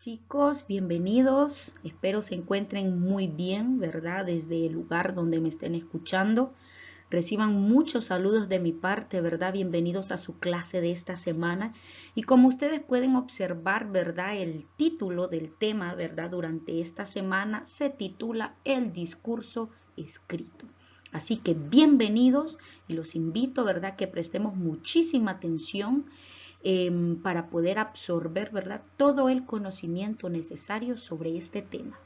Chicos, bienvenidos. Espero se encuentren muy bien, ¿verdad? Desde el lugar donde me estén escuchando. Reciban muchos saludos de mi parte, ¿verdad? Bienvenidos a su clase de esta semana. Y como ustedes pueden observar, ¿verdad? El título del tema, ¿verdad? Durante esta semana se titula El discurso escrito. Así que bienvenidos y los invito, ¿verdad? Que prestemos muchísima atención para poder absorber, ¿verdad? Todo el conocimiento necesario sobre este tema.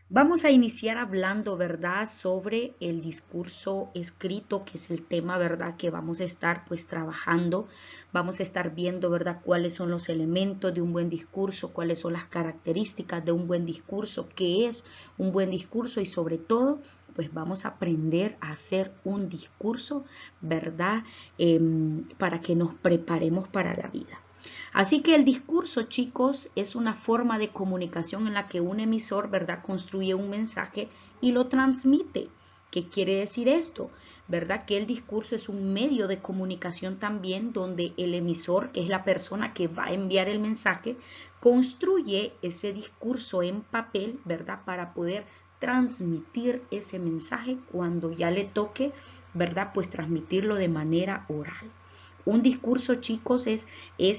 Vamos a iniciar hablando, ¿verdad?, sobre el discurso escrito, que es el tema, ¿verdad?, que vamos a estar pues trabajando. Vamos a estar viendo, ¿verdad?, cuáles son los elementos de un buen discurso, cuáles son las características de un buen discurso, qué es un buen discurso y sobre todo, pues vamos a aprender a hacer un discurso, ¿verdad?, para que nos preparemos para la vida. Así que el discurso, chicos, es una forma de comunicación en la que un emisor, ¿verdad?, construye un mensaje y lo transmite. ¿Qué quiere decir esto? ¿Verdad? Que el discurso es un medio de comunicación también donde el emisor, que es la persona que va a enviar el mensaje, construye ese discurso en papel, ¿verdad?, para poder transmitir ese mensaje cuando ya le toque, ¿verdad?, pues transmitirlo de manera oral. Un discurso, chicos, es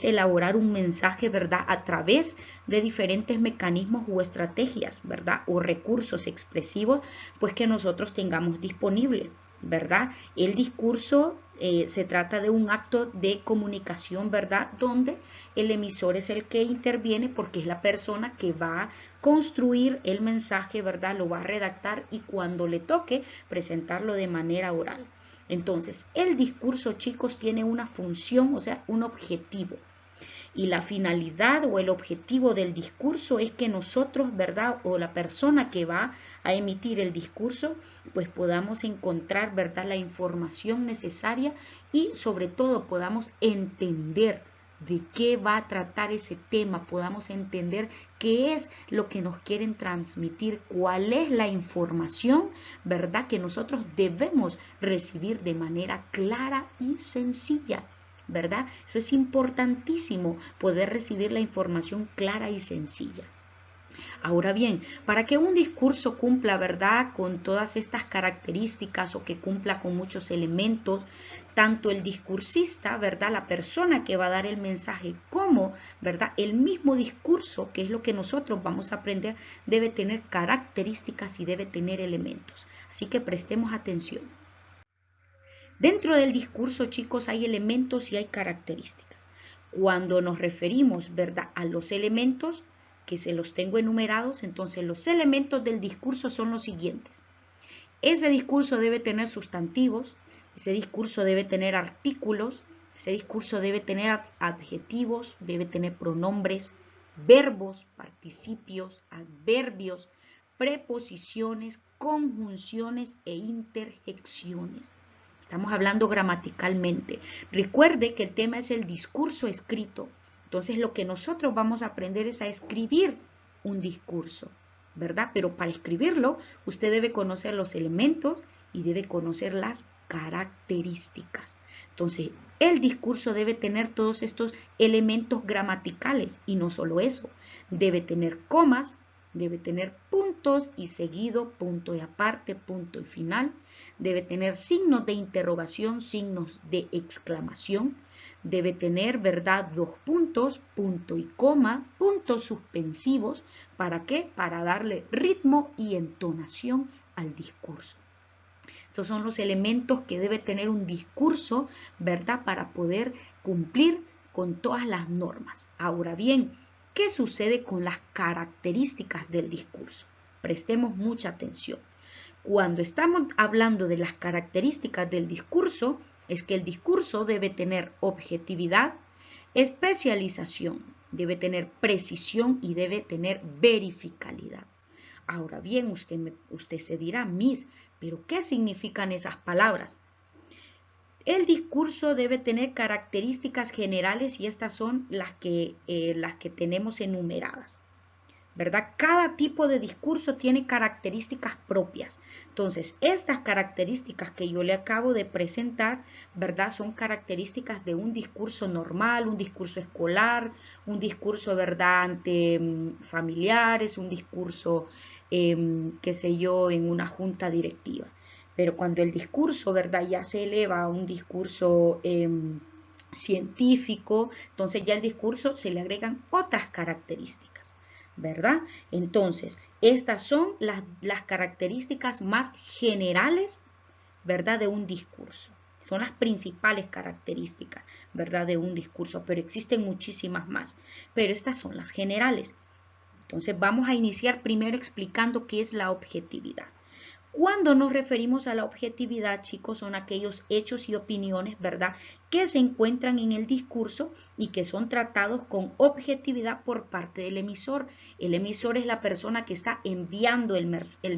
elaborar un mensaje, ¿verdad?, a través de diferentes mecanismos o estrategias, ¿verdad?, o recursos expresivos, pues que nosotros tengamos disponible, ¿verdad? El discurso se trata de un acto de comunicación, ¿verdad?, donde el emisor es el que interviene porque es la persona que va a construir el mensaje, ¿verdad?, lo va a redactar y cuando le toque presentarlo de manera oral. Entonces, el discurso, chicos, tiene una función, o sea, un objetivo. Y la finalidad o el objetivo del discurso es que nosotros, ¿verdad? O la persona que va a emitir el discurso, pues podamos encontrar, ¿verdad?, la información necesaria y sobre todo podamos entender de qué va a tratar ese tema, podamos entender qué es lo que nos quieren transmitir, cuál es la información, ¿verdad?, que nosotros debemos recibir de manera clara y sencilla. ¿Verdad? Eso es importantísimo, poder recibir la información clara y sencilla. Ahora bien, para que un discurso cumpla, ¿verdad?, con todas estas características o que cumpla con muchos elementos, tanto el discursista, ¿verdad?, la persona que va a dar el mensaje, como, ¿verdad?, el mismo discurso, que es lo que nosotros vamos a aprender, debe tener características y debe tener elementos. Así que prestemos atención. Dentro del discurso, chicos, hay elementos y hay características. Cuando nos referimos, ¿verdad?, a los elementos, que se los tengo enumerados, entonces los elementos del discurso son los siguientes. Ese discurso debe tener sustantivos, ese discurso debe tener artículos, ese discurso debe tener adjetivos, debe tener pronombres, verbos, participios, adverbios, preposiciones, conjunciones e interjecciones. Estamos hablando gramaticalmente. Recuerde que el tema es el discurso escrito. Entonces lo que nosotros vamos a aprender es a escribir un discurso, ¿verdad? Pero para escribirlo, usted debe conocer los elementos y debe conocer las características. Entonces, el discurso debe tener todos estos elementos gramaticales y no solo eso. Debe tener comas, debe tener puntos y seguido, punto y aparte, punto y final. Debe tener signos de interrogación, signos de exclamación. Debe tener, ¿verdad?, dos puntos, punto y coma, puntos suspensivos. ¿Para qué? Para darle ritmo y entonación al discurso. Estos son los elementos que debe tener un discurso, ¿verdad?, para poder cumplir con todas las normas. Ahora bien, ¿qué sucede con las características del discurso? Prestemos mucha atención. Cuando estamos hablando de las características del discurso, es que el discurso debe tener objetividad, especialización, debe tener precisión y debe tener verificabilidad. Ahora bien, usted se dirá, Miss, ¿pero qué significan esas palabras? El discurso debe tener características generales y estas son las que tenemos enumeradas. ¿verdad? Cada tipo de discurso tiene características propias. Entonces, estas características que yo le acabo de presentar, ¿verdad? Son características de un discurso normal, un discurso escolar, un discurso, ¿verdad? Ante familiares, un discurso, qué sé yo, en una junta directiva. Pero cuando el discurso, ¿verdad? Ya se eleva a un discurso científico, entonces ya al discurso se le agregan otras características. ¿Verdad? Entonces, estas son las características más generales, ¿verdad? De un discurso. Son las principales características, ¿verdad? De un discurso, pero existen muchísimas más. Pero estas son las generales. Entonces, vamos a iniciar primero explicando qué es la objetividad. Cuando nos referimos a la objetividad, chicos, son aquellos hechos y opiniones, ¿verdad?, que se encuentran en el discurso y que son tratados con objetividad por parte del emisor. El emisor es la persona que está enviando el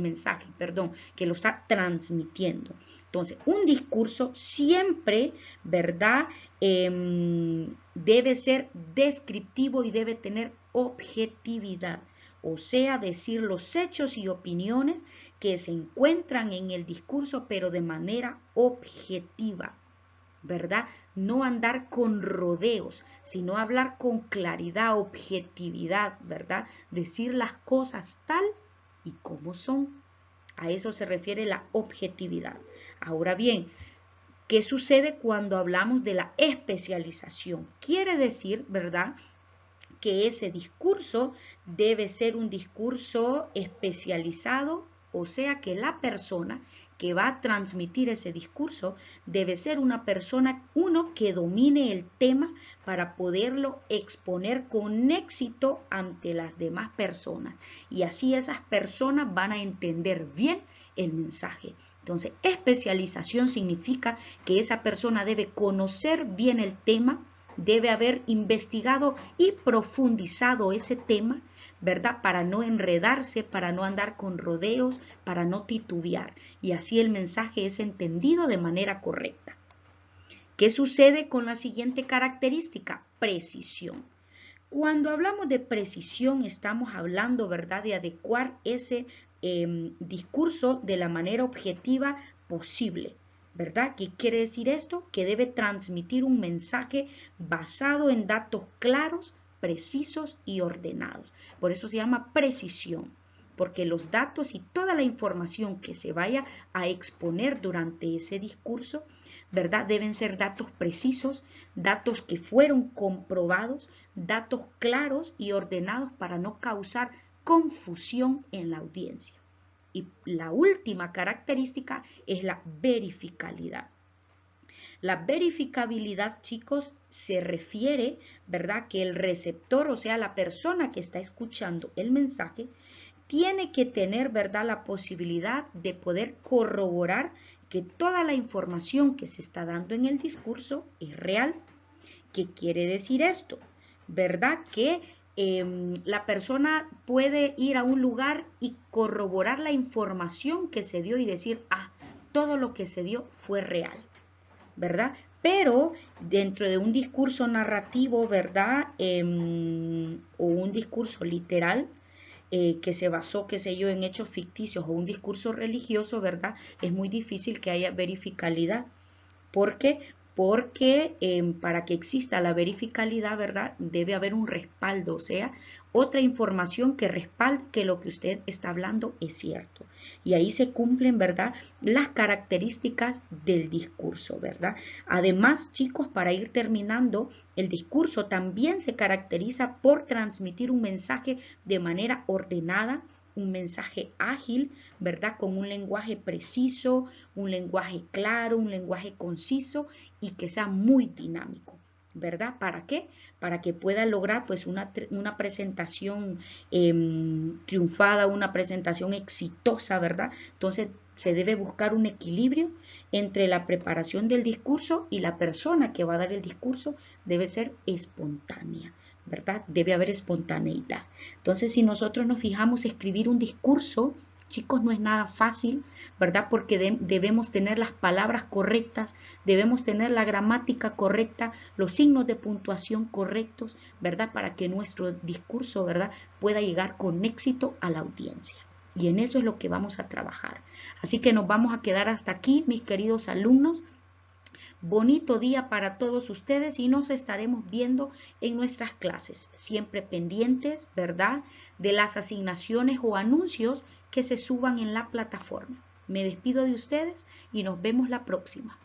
mensaje, perdón, que lo está transmitiendo. Entonces, un discurso siempre, ¿verdad?, debe ser descriptivo y debe tener objetividad. O sea, decir los hechos y opiniones que se encuentran en el discurso, pero de manera objetiva, ¿verdad? No andar con rodeos, sino hablar con claridad, objetividad, ¿verdad? Decir las cosas tal y como son. A eso se refiere la objetividad. Ahora bien, ¿qué sucede cuando hablamos de la especialización? Quiere decir, ¿verdad?, que ese discurso debe ser un discurso especializado, o sea que la persona que va a transmitir ese discurso debe ser una persona, uno, que domine el tema para poderlo exponer con éxito ante las demás personas. Y así esas personas van a entender bien el mensaje. Entonces, especialización significa que esa persona debe conocer bien el tema, debe haber investigado y profundizado ese tema, ¿verdad? Para no enredarse, para no andar con rodeos, para no titubear. Y así el mensaje es entendido de manera correcta. ¿Qué sucede con la siguiente característica? Precisión. Cuando hablamos de precisión, estamos hablando, ¿verdad?, de adecuar ese discurso de la manera objetiva posible. ¿Verdad? ¿Qué quiere decir esto? Que debe transmitir un mensaje basado en datos claros, precisos y ordenados. Por eso se llama precisión, porque los datos y toda la información que se vaya a exponer durante ese discurso, ¿verdad?, deben ser datos precisos, datos que fueron comprobados, datos claros y ordenados para no causar confusión en la audiencia. Y la última característica es la verificabilidad. La verificabilidad, chicos, se refiere, ¿verdad?, que el receptor, o sea, la persona que está escuchando el mensaje, tiene que tener, ¿verdad?, la posibilidad de poder corroborar que toda la información que se está dando en el discurso es real. ¿Qué quiere decir esto? ¿Verdad? Que la persona puede ir a un lugar y corroborar la información que se dio y decir, ah, todo lo que se dio fue real, ¿verdad? Pero dentro de un discurso narrativo, ¿verdad? O un discurso literal, que se basó, qué sé yo, en hechos ficticios o un discurso religioso, ¿verdad? Es muy difícil que haya verificabilidad. ¿Por qué? Porque para que exista la verificabilidad, ¿verdad?, debe haber un respaldo, o sea, otra información que respalde que lo que usted está hablando es cierto. Y ahí se cumplen, ¿verdad?, las características del discurso, ¿verdad? Además, chicos, para ir terminando, el discurso también se caracteriza por transmitir un mensaje de manera ordenada, un mensaje ágil, ¿verdad?, con un lenguaje preciso, un lenguaje claro, un lenguaje conciso y que sea muy dinámico, ¿verdad? ¿Para qué? Para que pueda lograr pues una presentación triunfada, una presentación exitosa, ¿verdad? Entonces se debe buscar un equilibrio entre la preparación del discurso y la persona que va a dar el discurso debe ser espontánea, ¿verdad? Debe haber espontaneidad. Entonces, si nosotros nos fijamos, escribir un discurso Chicos, no es nada fácil, ¿verdad? Porque debemos tener las palabras correctas, debemos tener la gramática correcta, los signos de puntuación correctos, ¿verdad? Para que nuestro discurso, ¿verdad? Pueda llegar con éxito a la audiencia. Y en eso es lo que vamos a trabajar. Así que nos vamos a quedar hasta aquí, mis queridos alumnos. Bonito día para todos ustedes y nos estaremos viendo en nuestras clases, siempre pendientes, ¿verdad?, de las asignaciones o anuncios que se suban en la plataforma. Me despido de ustedes y nos vemos la próxima.